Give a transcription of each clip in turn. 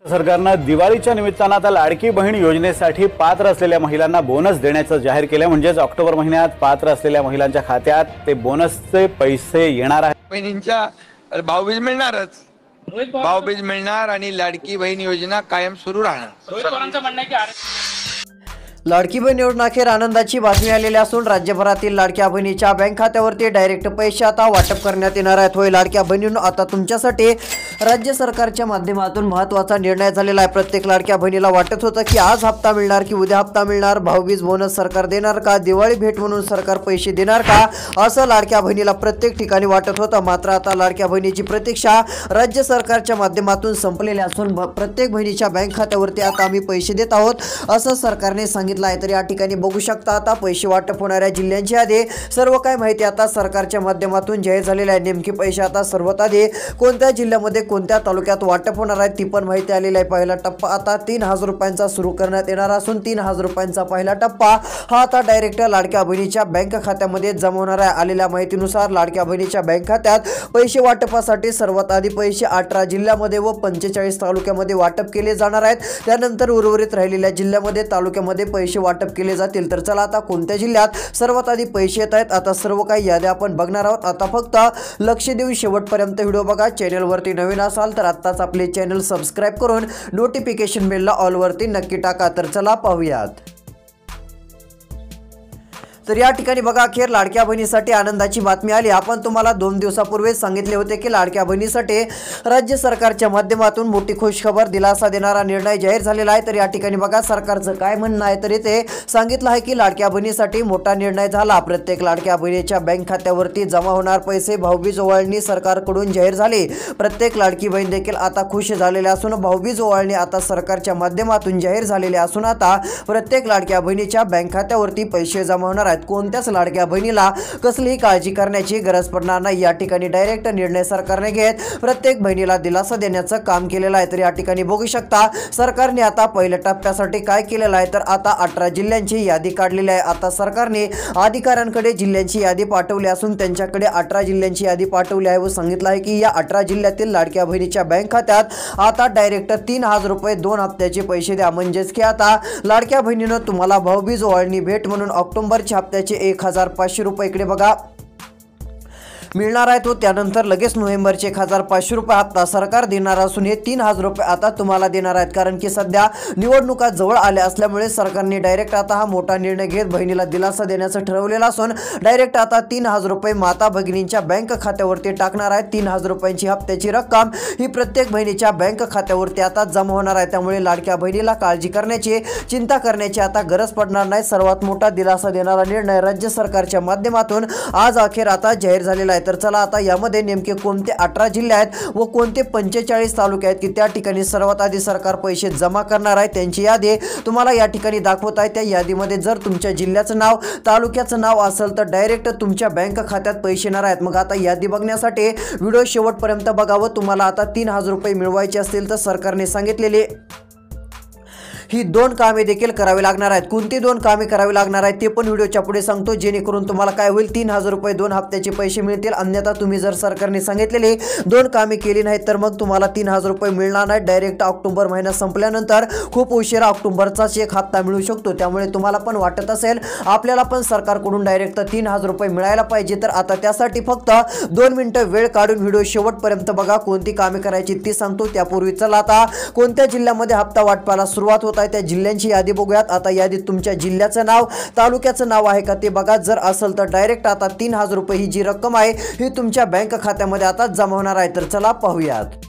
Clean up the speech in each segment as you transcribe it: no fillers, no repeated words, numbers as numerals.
सरकारनं दिवाळीच्या निमित्तानं आता लाडकी बहीण योजनेसाठी पात्र असलेल्या महिलांना बोनस देण्याचं जाहीर केलं। म्हणजेच ऑक्टोबर महिन्यात पात्र असलेल्या महिलांच्या खात्यात ते बोनसचे पैसे येणार आहेत। बहिणींच्या भाऊबीज मिळणारच, भाऊबीज मिळणार आणि लाडकी बहीण योजना कायम सुरू राहणार। लाडकी बहीण योजना अखेर आनंदाची बातमी आलेली असून राज्यभरातील लाडक्या बहिणीच्या बँक खात्यावरती डायरेक्ट पैसे आता वाटप करण्यात येणार आहेत। होय लाडक्या बहिणींनो, आता तुमच्यासाठी राज्य सरकारच्या माध्यमातून महत्त्वाचा निर्णय झालेला आहे। प्रत्येक लाडक्या बहिणीला वाटत होतं की आज हप्ता मिळणार की उद्या हप्ता मिळणार, भाऊबीज बोनस सरकार देणार का, दिवाळी भेट म्हणून सरकार पैसे देणार का, असं लाडक्या बहिणीला प्रत्येक ठिकाणी वाटत होतं। मात्र आता लाडक्या बहिणीची प्रतीक्षा राज्य सरकारच्या माध्यमातून संपलेली असून प्रत्येक बहिणीच्या बँक खात्यावरती आता आम्ही पैसे देत आहोत असं सरकारने सांगितलं आहे। तर या ठिकाणी बघू शकता आता पैसे वाटप होणाऱ्या जिल्ह्यांची यादी, सर्व काय माहिती आता सरकारच्या माध्यमातून जाहीर झालेली आहे। नेमकी पैसे आता सर्वात आधी कोणत्या जिल्ह्यामध्ये कोणत्या तालुक्यात वाटप होणार आहे ती पण माहिती आलेली आहे। पहिला टप्पा आता 3000 रुपयांचा सुरू करण्यात येणार असून 3000 रुपयांचा पहिला टप्पा हा आता डायरेक्ट लाडक्या बहिणीच्या बँक खात्यामध्ये जमा होणार आहे। आलेल्या माहितीनुसार लाडक्या बहिणीच्या बँक खात्यात पैसे वाटपासाठी सर्वात आधी पैसे 18 जिल्ह्यामध्ये व 45 तालुक्यामध्ये वाटप केले जाणार आहेत। त्यानंतर उर्वरित राहिलेल्या जिल्ह्यामध्ये तालुक्यामध्ये पैसे वाटप केले जातील। तर चला आता कोणत्या जिल्ह्यात सर्वात आधी पैसे येत आहेत आता सर्व काही याद्या आपण बघणार आहोत। आता फक्त लक्ष देऊन शेवटपर्यंत व्हिडिओ बघा। चॅनलवरती नवीन असाल तर आत्ताच आपले चॅनल सबस्क्राइब करून नोटिफिकेशन बेलला ऑल वरती नक्की टाका। तर चला पाहूयात। तर या ठिकाणी बघा, अखेर लाडक्या बहिणीसाठी आनंदाची बातमी आली। आपण तुम्हाला 2 दिवसापूर्वी सांगितले होते की लाडक्या बहिणीसाठी राज्य सरकारच्या माध्यमातून मोठी खुशखबर, दिलासा देणारा निर्णय जाहीर झालेला आहे। तर या ठिकाणी बघा सरकारचं काय म्हणणं आहे, तर इथे सांगितलं आहे की लाडक्या बहिणीसाठी मोठा निर्णय झाला। प्रत्येक लाडक्या बहिणीच्या बँक खात्यावरती जमा होणार पैसे भाऊबीज ओवाळणी सरकारकडून जाहीर झाली। प्रत्येक लाडकी बहीण देखील आता खुश झालेले असून भाऊबीज ओवाळणी आता सरकारच्या माध्यमातून जाहीर झालेले असून आता प्रत्येक लाडक्या बहिणीच्या बँक खात्यावरती पैसे जमा होणार आहेत। कोणत्याच लाडक्या बहिणीला कसलीही काळजी करण्याची गरज पडणार नाही। या ठिकाणी डायरेक्ट निर्णय सरकारने घेत प्रत्येक बहिणीला दिलासा देण्याचं काम केलेलं आहे। तर या ठिकाणी बघू शकता सरकारने आता पहिल्या टप्प्यासाठी काय केलेलं आहे, तर आता 18 जिल्ह्यांची यादी काढलेली आहे। आता सरकारने अधिकाऱ्यांकडे जिल्ह्यांची यादी पाठवली असून त्यांच्याकडे 18 जिल्ह्यांची यादी पाठवली आहे व सांगितलं आहे की या 18 जिल्ह्यातील लाडक्या बहिणीच्या बँक खात्यात आता डायरेक्ट 3000 रुपये 2 हप्त्याचे पैसे द्या। म्हणजेच की आता लाडक्या बहिणीनं तुम्हाला भाऊबीज ओवाळणी भेट म्हणून ऑक्टोबरच्या हप्त्याचे 1500 रुपये इकडे बघा मिळणार आहे तो। त्यानंतर लगेच नोव्हेंबरचे 1500 रुपये हप्ता सरकार देणार असून हे 3000 रुपये आता तुम्हाला देणार आहेत। कारण की सध्या निवडणुका जवळ आल्या असल्यामुळे सरकारने डायरेक्ट आता हा मोठा निर्णय घेत बहिणीला दिलासा देण्याचं ठरवलेलं असून डायरेक्ट आता 3000 रुपये माता भगिनींच्या बँक खात्यावरती टाकणार आहेत। 3000 रुपयांची हप्त्याची रक्कम ही प्रत्येक बहिणीच्या बँक खात्यावरती आता जमा होणार आहे। त्यामुळे लाडक्या बहिणीला काळजी करण्याची, चिंता करण्याची आता गरज पडणार नाही। सर्वात मोठा दिलासा देणारा निर्णय राज्य सरकारच्या माध्यमातून आज अखेर आता जाहीर झालेला आहे। तर चला आता यामध्ये नेमके कोणते 18 जिल्हे आहेत व कोणते 45 तालुके आहेत की त्या ठिकाणी सर्वात आधी सरकार पैसे जमा करणार आहे त्यांची यादी तुम्हाला या ठिकाणी दाखवत आहे। त्या यादीमध्ये जर तुमच्या जिल्ह्याचं नाव, तालुक्याचं नाव असेल तर डायरेक्ट तुमच्या बँक खात्यात पैसे येणार आहेत। मग आता यादी बघण्यासाठी व्हिडिओ शेवटपर्यंत बघावं। तुम्हाला आता 3000 रुपये मिळवायचे असतील तर सरकारने सांगितलेले ही 2 कामे देखील करावी लागणार आहेत। कोणती 2 कामे करावी लागणार आहेत ते पण व्हिडिओच्या पुढे सांगतो, जेणेकरून तुम्हाला काय होईल 3000 रुपये 2 हप्त्याचे पैसे मिळतील। अन्यथा तुम्ही जर सरकारने सांगितलेले 2 कामे केली नाहीत तर मग तुम्हाला 3000 रुपये मिळणार नाही। डायरेक्ट ऑक्टोबर महिना संपल्यानंतर खूप उशिरा ऑक्टोबरचाच एक हप्ता मिळू शकतो। त्यामुळे तुम्हाला पण वाटत असेल आपल्याला पण सरकारकडून डायरेक्ट 3000 रुपये मिळायला पाहिजे, तर आता त्यासाठी फक्त 2 मिनिटं वेळ काढून व्हिडिओ शेवटपर्यंत बघा। कोणती कामे करायची ती सांगतो त्यापूर्वी चला आता कोणत्या जिल्ह्यामध्ये हप्ता वाटपाला सुरुवात होत त्या जिल्ह्यांची यादी बघूयात। आता यादीत तुमच्या जिल्ह्याचं नाव, तालुक्याचं नाव आहे का ते बघा। जर असेल तर डायरेक्ट आता 3000 रुपये ही जी रक्कम आहे ही तुमच्या बँक खात्यामध्ये आता जमा होणार आहे। तर चला पाहूयात।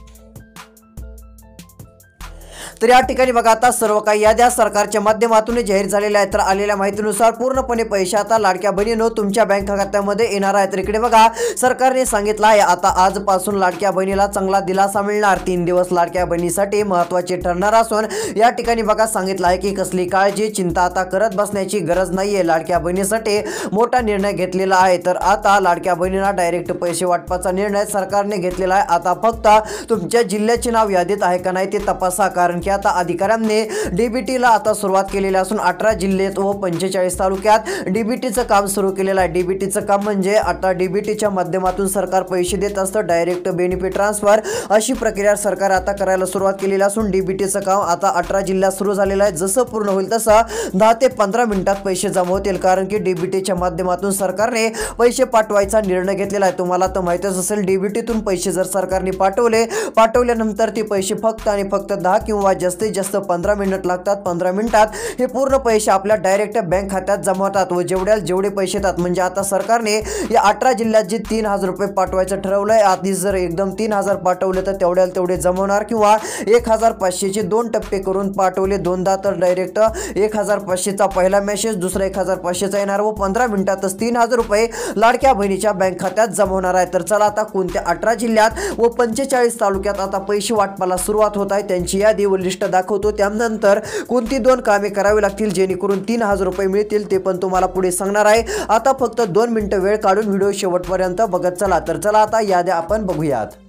तर या ठिकाणी बघा आता सर्व काही याद्या सरकारच्या माध्यमातून जाहीर झालेल्या आहेत। तर आलेल्या माहितीनुसार पूर्णपणे पैसे आता लाडक्या बहिणींनो तुमच्या बँक खात्यामध्ये येणार आहेत। तर इकडे बघा सरकारने सांगितलं आहे आता आजपासून लाडक्या बहिणीला चांगला दिलासा मिळणार। 3 दिवस लाडक्या बहिणीसाठी महत्त्वाचे ठरणार असून या ठिकाणी बघा सांगितलं आहे की कसली काळजी, चिंता आता करत बसण्याची गरज नाहीये। लाडक्या बहिणीसाठी मोठा निर्णय घेतलेला आहे। तर आता लाडक्या बहिणींना डायरेक्ट पैसे वाटपाचा निर्णय सरकारने घेतलेला आहे। आता फक्त तुमच्या जिल्ह्याचे नाव यादीत आहे का नाही ते तपासा, कारण की की आता अधिकाऱ्यांनी डीबीटीला आता सुरुवात केलेली असून 18 जिल्ह्यात व 45 तालुक्यात डीबीटीचं काम सुरू केलेलं आहे। डीबीटीचं काम म्हणजे आता डीबीटीच्या माध्यमातून सरकार पैसे देत असतं, डायरेक्ट बेनिफिट ट्रान्सफर अशी प्रक्रिया सरकार आता करायला सुरुवात केलेली असून डीबीटीचं काम आता 18 जिल्ह्यात सुरू झालेलं आहे। जसं पूर्ण होईल तसं 10 ते 15 मिनिटात पैसे जमा होतील, कारण की डीबीटीच्या माध्यमातून सरकारने पैसे पाठवायचा निर्णय घेतलेला आहे। तुम्हाला तर माहितीच असेल, डीबीटीतून पैसे जर सरकारने पाठवल्यानंतर ते पैसे फक्त आणि फक्त 10 किंवा जास्तीत जास्त 15 मिनिट लागतात। 15 मिनिटात हे पूर्ण पैसे आपल्या डायरेक्ट बँक खात्यात जमा होतात व जेवढे पैसे येतात म्हणजे आता सरकारने या 18 जिल्ह्यात जे 3000 रुपये पाठवायचं ठरवलंय, आधी जर एकदम 3000 पाठवले तर तेवढे जमा होणार किंवा 1500चे 2 टप्पे करून पाठवले दोनदा तर डायरेक्ट 1500चा पहिला मेसेज, दुसरा 1500चा येणार व 15 मिनिटातच 3000 रुपये लाडक्या बहिणीच्या बँक खात्यात जमा होणार आहे। तर चला आता कोणत्या 18 जिल्ह्यात व 45 तालुक्यात आता पैसे वाटपाला सुरुवात होत आहे त्यांची यादी व लिस्ट दाखवतो। त्यानंतर कोणती 2 कामे करावी लागतील जेणेकरून 3000 रुपये मिळतील ते पण तुम्हाला पुढे सांगणार आहे। आता फक्त 2 मिनिटं वेळ काढून व्हिडिओ शेवटपर्यंत बघत चला। तर चला आता याद्या आपण बघूयात।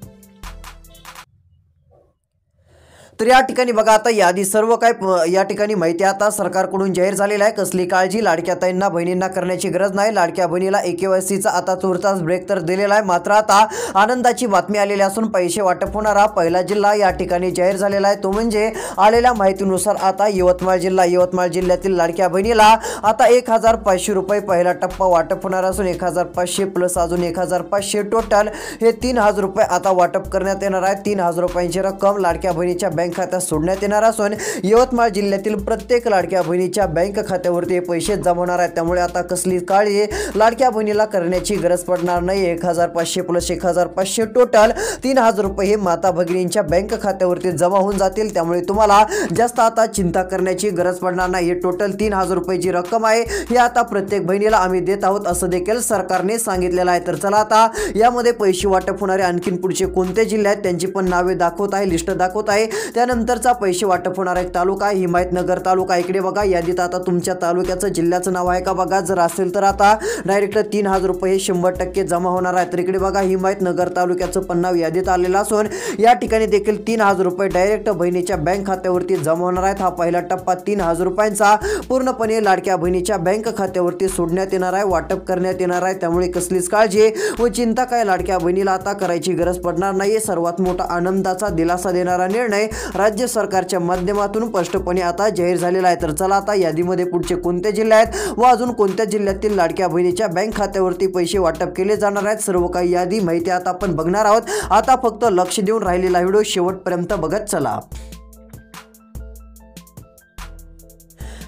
तर या ठिकाणी बघा आता यादी सर्व काय या ठिकाणी माहिती आता सरकारकडून जाहीर झालेला आहे। कसली काळजी लाडक्या ताईंना बहिणींना करण्याची गरज नाही। लाडक्या बहिणीला AKYCचा आता तुर्तास ब्रेक तर दिलेला आहे, मात्र आता आनंदाची बातमी आलेली असून पैसे वाटप होणारा पहिला जिल्हा या ठिकाणी जाहीर झालेला आहे, तो म्हणजे आलेल्या माहितीनुसार आता यवतमाळ जिल्हा। यवतमाळ जिल्ह्यातील लाडक्या बहिणीला आता 1500 रुपये पहिला टप्पा वाटप होणार असून 1500 प्लस अजून 1500 टोटल हे 3000 रुपये आता वाटप करण्यात येणार आहे। 3000 रुपयांची रक्कम लाडक्या बहिणीच्या बँक खात्यात सोडण्यात येणार असून यवतमाळ जिल्ह्यातील प्रत्येक लाडक्या बहिणीच्या बँक खात्यावरती पैसे जमा होणार आहेत। त्यामुळे आता कसली काळजी लाडक्या बहिणीला करण्याची गरज पडणार नाही। 1500 प्लस 1500 टोटल 3000 रुपये हे माता भगिनींच्या बँक खात्यावरती जमा होऊन जातील। त्यामुळे तुम्हाला जास्त आता चिंता करण्याची गरज पडणार नाही। हे टोटल 3000 रुपयाची रक्कम आहे, ही आता प्रत्येक बहिणीला आम्ही देत आहोत असं देखील सरकारने सांगितलेलं आहे। तर चला आता यामध्ये पैसे वाटप होणारे आणखीन पुढचे कोणते जिल्हे आहेत त्यांची पण नावे दाखवत आहे, लिस्ट दाखवत आहे। त्यानंतरचा पैसे वाटप होणारा एक तालुका आहे हिमायतनगर तालुका। इकडे बघा यादीत आता तुमच्या तालुक्याचं जिल्ह्याचं नाव आहे का बघा, जर असेल तर आता डायरेक्ट 3000 रुपये 100% जमा होणार आहे। तर इकडे बघा हिमायतनगर तालुक्याचं पण नाव यादीत आलेलं असून या ठिकाणी देखील 3000 रुपये डायरेक्ट बहिणीच्या बँक खात्यावरती जमा होणार आहेत। हा पहिला टप्पा 3000 रुपयांचा पूर्णपणे लाडक्या बहिणीच्या बँक खात्यावरती सोडण्यात येणार आहे, वाटप करण्यात येणार आहे। त्यामुळे कसलीच काळजी व चिंता काय लाडक्या बहिणीला आता करायची गरज पडणार नाही। सर्वात मोठा आनंदाचा दिलासा देणारा निर्णय राज्य सरकारच्या माध्यमातून स्पष्टपणे आता जाहीर झालेला आहे। तर चला आता यादीमध्ये पुढचे कोणते जिल्हे आहेत व अजून कोणत्या जिल्ह्यातील लाडक्या बहिणीच्या बँक खात्यावरती पैसे वाटप केले जाणार आहेत सर्व काही यादी माहिती आता आपण बघणार आहोत। आता फक्त लक्ष देऊन राहिलेला व्हिडिओ शेवटपर्यंत बघत चला।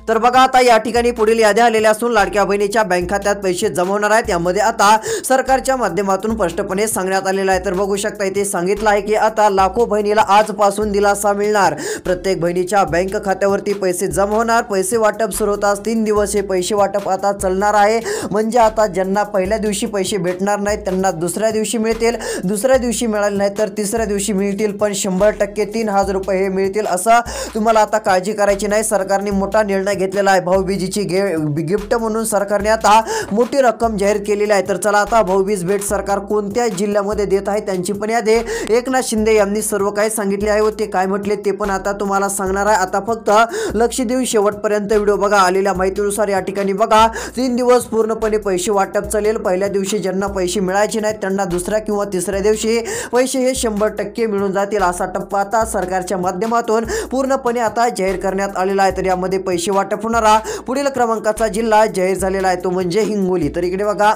तर बघा आता या ठिकाणी पुढील याद्या आलेल्या असून लाडक्या बहिणीच्या बँक खात्यात पैसे जमा होणार आहेत। यामध्ये आता सरकारच्या माध्यमातून स्पष्टपणे सांगण्यात आलेलं आहे। तर बघू शकता इथे सांगितलं आहे की आता लाखो बहिणीला आजपासून दिलासा मिळणार, प्रत्येक बहिणीच्या बँक खात्यावरती पैसे जमा होणार। पैसे वाटप सुरू होताच 3 दिवस हे पैसे वाटप आता चालणार आहे, म्हणजे आता ज्यांना पहिल्या दिवशी पैसे भेटणार नाहीत त्यांना दुसऱ्या दिवशी मिळतील, दुसऱ्या दिवशी मिळाले नाही तर तिसऱ्या दिवशी मिळतील, पण 100% 3000 रुपये हे मिळतील असं तुम्हाला आता काळजी करायची नाही। सरकारने मोठा निर्णय घेतलेला आहे, भाऊबीजीची गिफ्ट म्हणून सरकारने आता मोठी रक्कम जाहीर केलेली आहे। तर चला आता भाऊबीज भेट सरकार कोणत्या जिल्ह्यामध्ये देत आहे त्यांची पण यादी एकनाथ शिंदे यांनी सर्व काही सांगितले आहे व ते काय म्हटले ते पण आता तुम्हाला सांगणार आहे। आता फक्त लक्ष देऊन शेवटपर्यंत व्हिडिओ बघा। आलेल्या माहितीनुसार या ठिकाणी बघा 3 दिवस पूर्णपणे पैसे वाटप चालेल। पहिल्या दिवशी ज्यांना पैसे मिळायचे नाहीत त्यांना दुसऱ्या किंवा तिसऱ्या दिवशी पैसे हे 100% मिळून जातील असा टप्पा आता सरकारच्या माध्यमातून पूर्णपणे आता जाहीर करण्यात आलेला आहे। तर यामध्ये पैसे वाटप होणारा पुढील क्रमांकाचा जिल्हा जाहीर झालेला आहे तो म्हणजे हिंगोली। तर इकडे बघा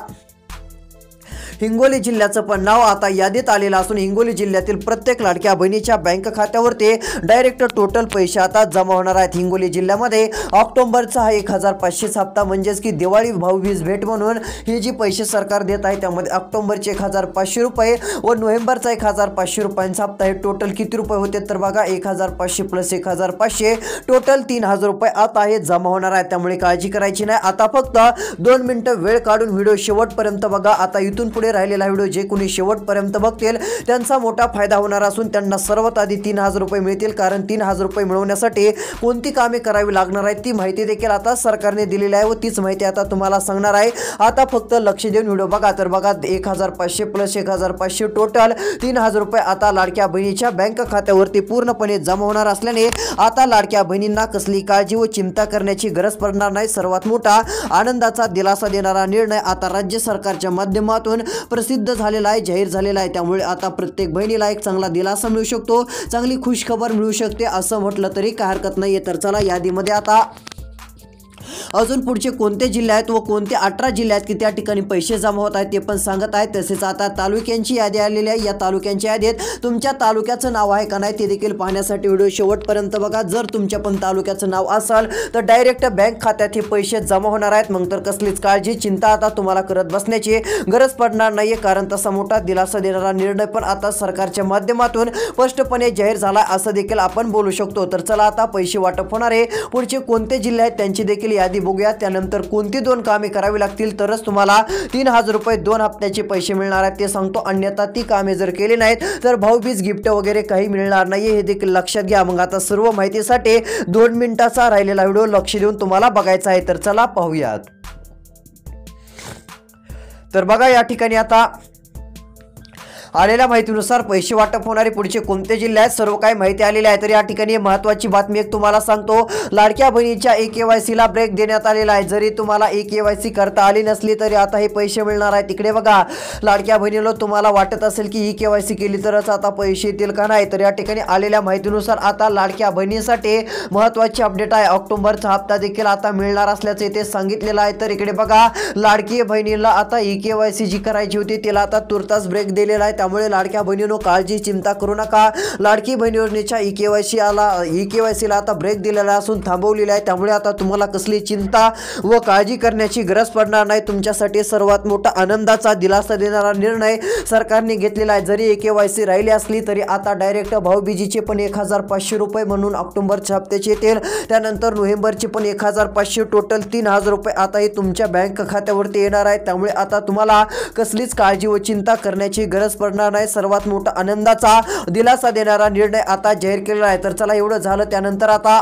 हिंगोली जिल्ह्याचं पण नाव आता यादीत आलेलं असून हिंगोली जिल्ह्यातील प्रत्येक लाडक्या बहिणीच्या बँक खात्यावरती डायरेक्ट टोटल पैसे आता जमा होणार आहेत। हिंगोली जिल्ह्यामध्ये ऑक्टोबरचा हा 1500 हप्ता म्हणजेच की दिवाळी भाऊबीज भेट म्हणून ही जी पैसे सरकार देत आहे त्यामध्ये ऑक्टोबरचे 1500 रुपये व नोव्हेंबरचा 1500 रुपयांचा हप्ता हे टोटल किती रुपये होते तर बघा 1500 प्लस 1500 टोटल 3000 रुपये आता हे जमा होणार आहे। त्यामुळे काळजी करायची नाही। आता फक्त 2 मिनिटं वेळ काढून व्हिडिओ शेवटपर्यंत बघा। आता इथून पुढे त्यामुळे राहिलेला व्हिडिओ जे कोणी शेवटपर्यंत बघतील त्यांचा मोठा फायदा होणार असून त्यांना सर्वात आधी 3,000 रुपये मिळतील, कारण 3,000 रुपये मिळवण्यासाठी कोणती कामे करावी लागणार आहेत ती माहिती देखील आता सरकारने दिलेली आहे व तीच माहिती आता तुम्हाला सांगणार आहे। आता फक्त लक्ष देऊन व्हिडिओ बघा। तर बघा 1,500 प्लस 1,500 टोटल 3,000 रुपये आता लाडक्या बहिणीच्या बँक खात्यावरती पूर्णपणे जमा होणार असल्याने आता लाडक्या बहिणींना कसली काळजी व चिंता करण्याची गरज पडणार नाही। सर्वात मोठा आनंदाचा दिलासा देणारा निर्णय आता राज्य सरकारच्या माध्यमातून प्रसिद्ध झालेला आहे, जाहीर झालेला आहे। त्यामुळे आता प्रत्येक बहिणीला एक चांगला दिलासा मिळू शकतो, चांगली खुशखबर मिळू शकते असं म्हटलं तरी काय हरकत नाहीये। तर चला यादीमध्ये आता अजून पुढचे कोणते जिल्हे आहेत व कोणते 18 जिल्हे आहेत की त्या ठिकाणी पैसे जमा होत आहेत ते पण सांगत आहेत। तसेच आता तालुक्यांची यादी आलेली आहे। या तालुक्यांच्या यादीत तुमच्या तालुक्याचं नाव आहे का नाही ते देखील पाहण्यासाठी व्हिडिओ शेवटपर्यंत बघा। जर तुमच्या पण तालुक्याचं नाव असेल तर डायरेक्ट बँक खात्यात हे पैसे जमा होणार आहेत, मग तर कसलीच काळजी चिंता आता तुम्हाला करत बसण्याची गरज पडणार नाहीये, कारण तसा मोठा दिलासा देणारा निर्णय पण आता सरकारच्या माध्यमातून स्पष्टपणे जाहीर झाला असं देखील आपण बोलू शकतो। तर चला आता पैसे वाटप होणारे पुढचे कोणते जिल्हे आहेत त्यांची देखील यादी बघूया। त्यानंतर कोणती 2 कामे करावी लागतील तरच तुम्हाला 3,000 रुपये 2 हप्त्याचे पैसे मिळणार आहेत ते सांगतो, अन्यथा ती कामे जर केली नाहीत तर भाऊबीज गिफ्ट वगैरे काही मिळणार नाहीये हे देखील लक्षात घ्या। मग आता सर्व माहितीसाठी 2 मिनिटाचा राहिलेला व्हिडिओ लक्ष देऊन तुम्हाला बघायचा आहे। तर चला पाहूयात। तर बघा या ठिकाणी आता आलेल्या माहितीनुसार पैसे वाटप होणारे पुढचे कोणते जिल्हे आहेत सर्व काही माहिती आलेली आहे। तर या ठिकाणी महत्त्वाची बातमी एक तुम्हाला सांगतो, लाडक्या बहिणीच्या KYC ला ब्रेक देण्यात आलेला आहे। जरी तुम्हाला KYC करता आली नसली तरी आता हे पैसे मिळणार आहेत। तिकडे बघा लाडक्या बहिणीला तुम्हाला वाटत असेल की KYC केली तरच आता पैसे येतील का नाही, तर या ठिकाणी आलेल्या माहितीनुसार आता लाडक्या बहिणीसाठी महत्त्वाची अपडेट आहे। ऑक्टोबरचा हप्ता देखील आता मिळणार असल्याचे इथे सांगितलेलं आहे। तर इकडे बघा लाडकी बहिणीला आता KYC जी करायची होती तिला आता तुर्तास ब्रेक दिलेला आहे। त्यामुळे लाडक्या बहिणींनो काळजी चिंता करू नका। लाडकी बहीण योजनेच्या KYC ला आता ब्रेक दिलेला असून थांबवलेला आहे। त्यामुळे आता तुम्हाला कसली चिंता व काळजी करण्याची गरज पडणार नाही। तुमच्यासाठी सर्वात मोठा आनंदाचा दिलासा देणारा निर्णय सरकारने घेतलेला आहे। जरी KYC राहिली असली तरी आता डायरेक्ट भाऊबीजीचे पण 1,500 रुपये म्हणून ऑक्टोबरच्या हप्त्याचे येतील, त्यानंतर नोव्हेंबरचे पण 1,500 टोटल 3,000 रुपये आता हे तुमच्या बँक खात्यावरती येणार आहे। त्यामुळे आता तुम्हाला कसलीच काळजी व चिंता करण्याची गरज पडणार नाही। सर्वात मोठा आनंदाचा दिलासा देणारा निर्णय आता जाहीर केलेला आहे। तर चला एवढं झालं, त्यानंतर आता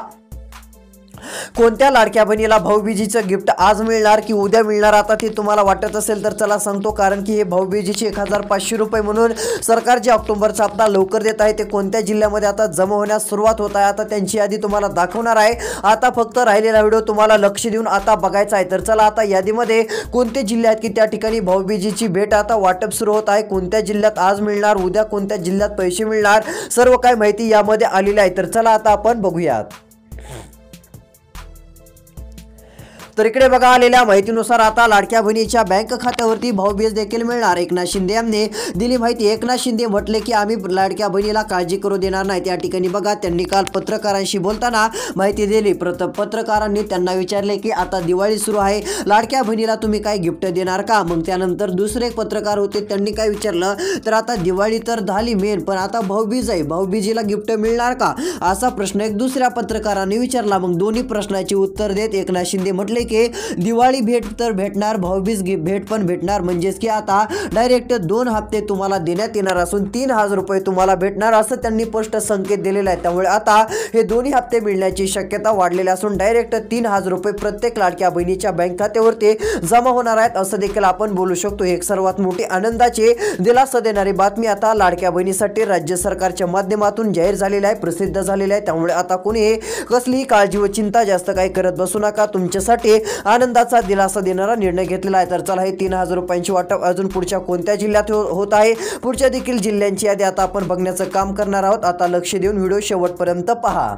कोणत्या लाडक्या बहिणीला भाऊबीजीचं गिफ्ट आज मिळणार की उद्या मिळणार आता ते तुम्हाला वाटत असेल तर चला सांगतो, कारण की हे भाऊबीजीचे 1,500 रुपये म्हणून सरकार जे ऑक्टोबरचा हप्ता लवकर देत आहे ते कोणत्या जिल्ह्यामध्ये आता जमा होण्यास सुरुवात होत आहे आता त्यांची यादी तुम्हाला दाखवणार आहे। आता फक्त राहिलेला व्हिडिओ तुम्हाला लक्ष देऊन आता बघायचा आहे। तर चला आता यादीमध्ये कोणते जिल्हे आहेत की त्या ठिकाणी भाऊबीजीची भेट आता वाटप सुरू होत आहे, कोणत्या जिल्ह्यात आज मिळणार, उद्या कोणत्या जिल्ह्यात पैसे मिळणार, सर्व काही माहिती यामध्ये आलेली आहे। तर चला आता आपण बघूयात। तर इकडे बघा आलेल्या माहितीनुसार आता लाडक्या बहिणीच्या बँक खात्यावरती भाऊबीज देखील मिळणार। एकनाथ शिंदे यांनी दिली माहिती। एकनाथ शिंदे म्हटले की आम्ही लाडक्या बहिणीला काळजी करू देणार नाही। त्या ठिकाणी बघा त्यांनी काल पत्रकारांशी बोलताना माहिती दिली। पत्रकारांनी त्यांना विचारले की आता दिवाळी सुरू आहे, लाडक्या बहिणीला तुम्ही काय गिफ्ट देणार का? मग त्यानंतर दुसरे एक पत्रकार होते त्यांनी काय विचारलं तर आता दिवाळी तर झाली मेन, पण आता भाऊबीज आहे, भाऊबीजीला गिफ्ट मिळणार का असा प्रश्न एक दुसऱ्या पत्रकारांनी विचारला। मग दोन्ही प्रश्नाची उत्तर देत एकनाथ शिंदे म्हटले की दिवाळी भेट तर भेटणार, भाऊबीज भेट पण भेटणार, म्हणजेच की आता डायरेक्ट 2 हप्ते तुम्हाला देण्यात येणार असून 3,000 रुपये तुम्हाला भेटणार असं त्यांनी स्पष्ट संकेत दिलेला आहे। त्यामुळे आता हे दोन्ही हप्ते मिळण्याची शक्यता वाढलेली असून डायरेक्ट 3,000 रुपये प्रत्येक लाडक्या बहिणीच्या बँक खात्यावरती जमा होणार आहेत असं देखील आपण बोलू शकतो। एक सर्वात मोठी आनंदाची दिलासा देणारी बातमी आता लाडक्या बहिणीसाठी राज्य सरकारच्या माध्यमातून जाहीर झालेली आहे, प्रसिद्ध झालेली आहे। त्यामुळे आता कोणी कसलीही काळजी व चिंता जास्त काही करत बसू नका, तुमच्यासाठी आनंदाचा दिलासा देणारा निर्णय घेतलेला आहे। तर चला हे 3,000 रुपयांची वाटप अजून पुढच्या कोणत्या जिल्ह्यात होत आहे पुढच्या देखील जिल्ह्यांची यादी आता आपण बघण्याचं काम करणार आहोत। आता लक्ष देऊन व्हिडिओ शेवटपर्यंत पहा।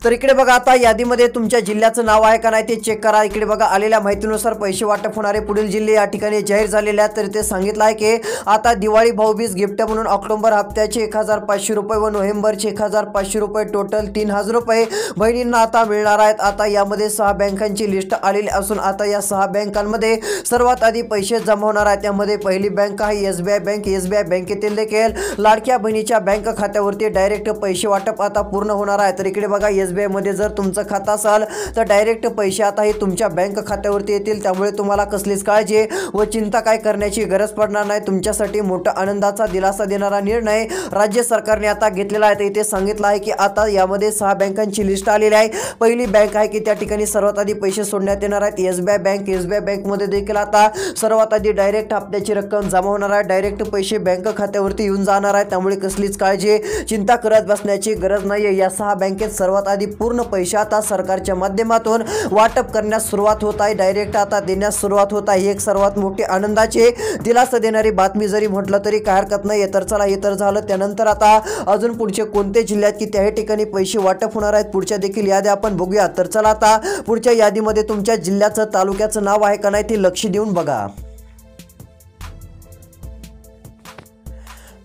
तर इकडे बघा आता यादीमध्ये तुमच्या जिल्ह्याचं नाव आहे का नाही ते चेक करा। इकडे बघा आलेल्या माहितीनुसार पैसे वाटप होणारे पुढील जिल्हे या ठिकाणी जाहीर झालेले आहेत। तर ते सांगितलं आहे की आता दिवाळी भाऊबीज गिफ्ट म्हणून ऑक्टोबर हप्त्याचे 1,500 रुपये व नोव्हेंबरचे 1,500 रुपये टोटल 3,000 रुपये बहिणींना आता मिळणार आहेत। आता यामध्ये 6 बँकांची लिस्ट आलेली असून आता या 6 बँकांमध्ये सर्वात आधी पैसे जमा होणार आहेत। त्यामध्ये पहिली बँक आहे SBI बँक। SBI बँकेतील देखील लाडक्या बहिणीच्या बँक खात्यावरती डायरेक्ट पैसे वाटप आता पूर्ण होणार आहे। तर इकडे बघा SBI मध्ये जर तुमचं खातं असेल तर डायरेक्ट पैसे आता हे तुमच्या बँक खात्यावरती येतील, त्यामुळे तुम्हाला कसलीच काळजी व चिंता काय करण्याची गरज पडणार नाही। तुमच्यासाठी मोठा आनंदाचा दिलासा देणारा निर्णय राज्य सरकारने आता घेतलेला आहे। इथे सांगितलं आहे की आता यामध्ये 6 बँकांची लिस्ट आलेली आहे। पहिली बँक आहे की त्या ठिकाणी सर्वात आधी पैसे सोडण्यात येणार आहेत SBI बँक। SBI बँकमध्ये देखील आता सर्वात आधी डायरेक्ट हप्त्याची रक्कम जमा होणार आहे, डायरेक्ट पैसे बँक खात्यावरती येऊन जाणार आहे, त्यामुळे कसलीच काळजी चिंता करत बसण्याची गरज नाही। या 6 बँकेत सर्वात आधी पूर्ण पैसे आता सरकारच्या माध्यमातून वाटप करण्यास सुरुवात होत आहे, डायरेक्ट आता देण्यास सुरुवात होत आहे। एक सर्वात मोठी आनंदाची दिलासा देणारी बातमी जरी म्हटलं तरी काय हरकत नाही। तर चला हे तर झालं, त्यानंतर आता अजून पुढचे कोणते जिल्ह्यात की त्या ठिकाणी पैसे वाटप होणार आहेत पुढच्या देखील याद्या आपण बघूया। तर चला आता पुढच्या यादीमध्ये तुमच्या जिल्ह्याचं तालुक्याचं नाव आहे का नाही ते लक्ष देऊन बघा।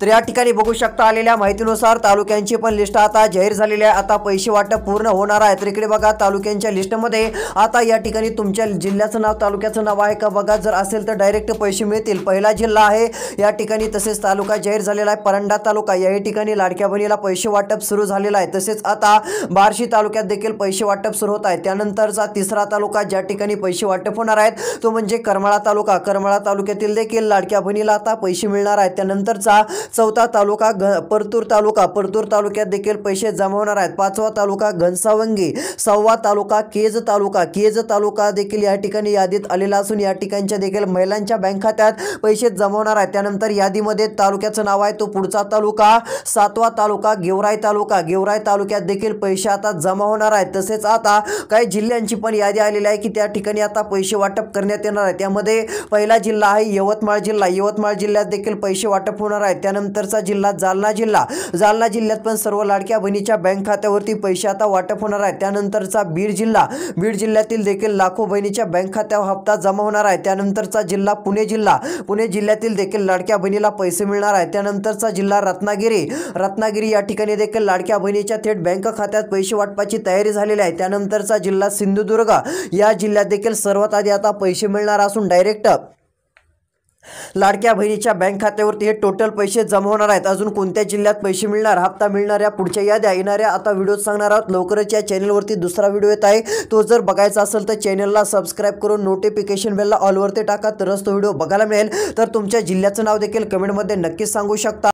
तर या ठिकाणी बघू शकता आलेल्या माहितीनुसार तालुक्यांची पण लिस्ट आता जाहीर झालेली आहे। आता पैसे वाटप पूर्ण होणार आहे। तर इकडे बघा तालुक्यांच्या लिस्टमध्ये आता या ठिकाणी तुमच्या जिल्ह्याचं नाव तालुक्याचं नाव आहे का बघा, जर असेल तर डायरेक्ट पैसे मिळतील। पहिला जिल्हा आहे या ठिकाणी, तसेच तालुका जाहीर झालेला आहे परंडा तालुका, या ठिकाणी लाडक्या बहिणीला पैसे वाटप सुरू झालेलं आहे। तसेच आता बार्शी तालुक्यात देखील पैसे वाटप सुरू होत आहे। त्यानंतरचा तिसरा तालुका ज्या ठिकाणी पैसे वाटप होणार आहेत तो म्हणजे करमाळा तालुका, करमाळा तालुक्यातील देखील लाडक्या बहिणीला आता पैसे मिळणार आहेत। त्यानंतरचा चौथा तालुका परतूर तालुका, परतूर तालुक्यात देखील पैसे जमा होणार आहेत। पाचवा तालुका घनसावंगी, 6वा तालुका केज तालुका, केज तालुका देखील या ठिकाणी यादीत आलेला असून या ठिकाणच्या देखील महिलांच्या बँक खात्यात पैसे जमा होणार आहेत। त्यानंतर यादीमध्ये तालुक्याचं नाव आहे तो पुढचा तालुका 7वा तालुका गेवराई तालुका, गेवराई तालुक्यात देखील पैसे आता जमा होणार आहेत। तसेच आता काही जिल्ह्यांची पण यादी आलेली आहे की त्या ठिकाणी आता पैसे वाटप करण्यात येणार आहे। त्यामध्ये पहिला जिल्हा आहे यवतमाळ जिल्हा, यवतमाळ जिल्ह्यात देखील पैसे वाटप होणार आहेत। त्यानंतरचा जिल्हा जालना जिल्हा, जालना जिल्ह्यात पण सर्व लाडक्या बहिणीच्या बँक खात्यावरती पैसे आता वाटप होणार आहेत। त्यानंतरचा बीड जिल्हा, बीड जिल्ह्यातील देखील लाखो बहिणीच्या बँक खात्यावर हप्ता जमा होणार आहे। त्यानंतरचा जिल्हा पुणे जिल्हा, पुणे जिल्ह्यातील देखील लाडक्या बहिणीला पैसे मिळणार आहेत। त्यानंतरचा जिल्हा रत्नागिरी, रत्नागिरी या ठिकाणी देखील लाडक्या बहिणीच्या थेट बँक खात्यात पैसे वाटपाची तयारी झालेली आहे। त्यानंतरचा जिल्हा सिंधुदुर्ग, या जिल्ह्यात देखील सर्वात आधी आता पैसे मिळणार असून डायरेक्ट लाडक्या बहिणीच्या बँक खात्यावरती हे टोटल पैसे जमा होणार आहेत। अजून कोणत्या जिल्ह्यात पैसे मिळणार, हप्ता मिळणार, या पुढच्या याद्या येणाऱ्या आता व्हिडिओ सांगणार आहोत। लवकरच या चॅनलवरती दुसरा व्हिडिओ येत आहे, तो जर बघायचा असेल तर चॅनलला सबस्क्राईब करून नोटिफिकेशन बेलला ऑलवरती टाका, तरच तो व्हिडिओ बघायला मिळेल। तर तुमच्या जिल्ह्याचं नाव देखील कमेंटमध्ये नक्कीच सांगू शकता।